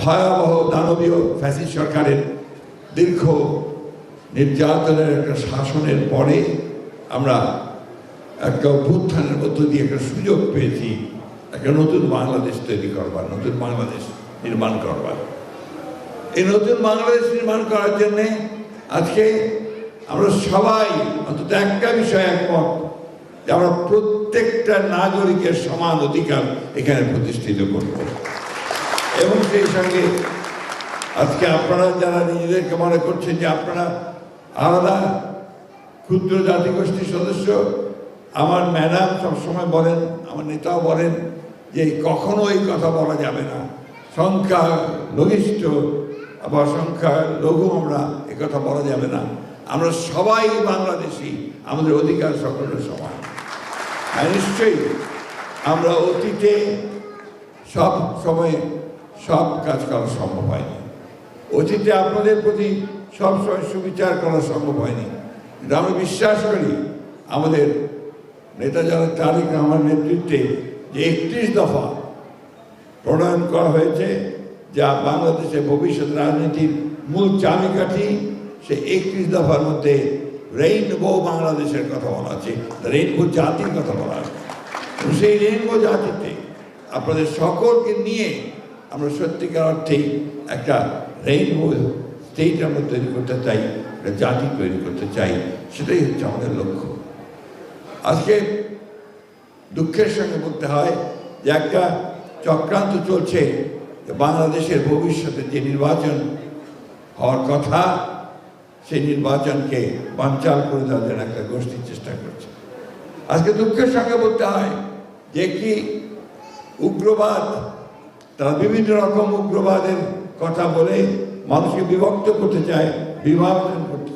ভয়াবহ দানবীয় ফ্যাসিস্ট সরকারের দীর্ঘ নির্যাতনের একটা শাসনের পরে আমরা একটা অভ্যুত্থানের মধ্য দিয়ে একটা সুযোগ পেয়েছি একটা নতুন বাংলাদেশ তৈরি করবার, নতুন বাংলাদেশ নির্মাণ করবার। এই নতুন বাংলাদেশ নির্মাণ করার জন্যে আজকে আমরা সবাই অন্তত একটা বিষয়ে একমত যে আমরা প্রত্যেকটা নাগরিকের সমান অধিকার এখানে প্রতিষ্ঠিত করব। এবং সেই সঙ্গে আজকে আপনারা যারা নিজেদেরকে মনে করছেন যে আপনারা আলাদা ক্ষুদ্র জাতিগোষ্ঠীর সদস্য, আমার ম্যাডাম সবসময় বলেন, আমার নেতাও বলেন যে কখনো এই কথা বলা যাবে না, সংখ্যা লঘিষ্ঠ বা সংখ্যা লঘু, আমরা এ কথা বলা যাবে না। আমরা সবাই বাংলাদেশি, আমাদের অধিকার সকলের সমান। আর নিশ্চয়ই আমরা অতীতে সব সময় সব কাজ করা সম্ভব হয়নি, অতীতে আপনাদের প্রতি সব সময় সুবিচার করা সম্ভব হয়নি, কিন্তু আমরা বিশ্বাস করি আমাদের নেতা জনাব তারেক রহমানের নেতৃত্বে যে 31 দফা প্রণয়ন করা হয়েছে, যা বাংলাদেশের ভবিষ্যৎ রাজনীতির মূল চাবিকাঠি, সে 31 দফার মধ্যে রেইনবো বাংলাদেশের কথা বলা আছে, রেইনবো জাতির কথা বলা আছে। সেই রেইনবো জাতিতে আপনাদের সকলকে নিয়ে আমরা সত্যিকার অর্থেই একটা রেইনবো স্টেট আমরা তৈরি করতে চাই, একটা জাতি তৈরি করতে চাই, সেটাই হচ্ছে আমাদের লক্ষ্য। আজকে দুঃখের সঙ্গে বলতে হয় যে একটা চক্রান্ত চলছে, বাংলাদেশের ভবিষ্যতে যে নির্বাচন হওয়ার কথা, সেই নির্বাচনকে বানচাল করে দেওয়ার জন্য একটা গোষ্ঠীর চেষ্টা করছে। আজকে দুঃখের সঙ্গে বলতে হয় যে কি উগ্রবাদ, তারা বিভিন্ন রকম উগ্রবাদের কথা বলে মানুষকে বিভক্ত করতে চায়, বিভাজন করতে